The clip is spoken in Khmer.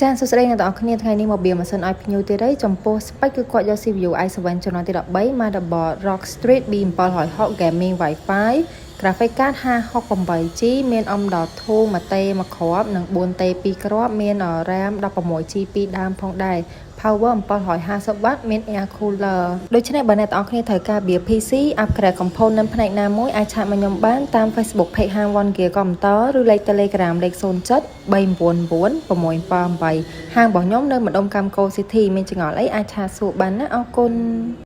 ចាសសួស្តីអ្នកទាំងអស់គ្នាថ្ងៃនេះមកបៀម៉ាស៊ីនឲ្យភ្ញៀវទៀតហើយចំពោះ spec គឺគាត់យក CPU i7 ចំណុចទី13 motherboard ROG Strix B760 Gaming Wi-Fi graphic card 568G មាន M.2 មួយតេមួយគ្រាប់និង 4 តេ2គ្រាប់មាន RAM 16G 2ដើមផងដែរ Power 750W មាន Air Cooler ដូច្នេះបើអ្នកទាំងអស់គ្នាត្រូវការបៀ PC upgrade component ផ្នែកណាមួយអាចឆាតមកខ្ញុំបានតាម Facebook page ហាង 1Gear Commenter ឬលេខ Telegram លេខ07 399 678ហាងរបស់ខ្ញុំនៅម្ដុំកម្ម Go City មានចង្អុលអីអាចឆាតសួរបានណាអរគុណ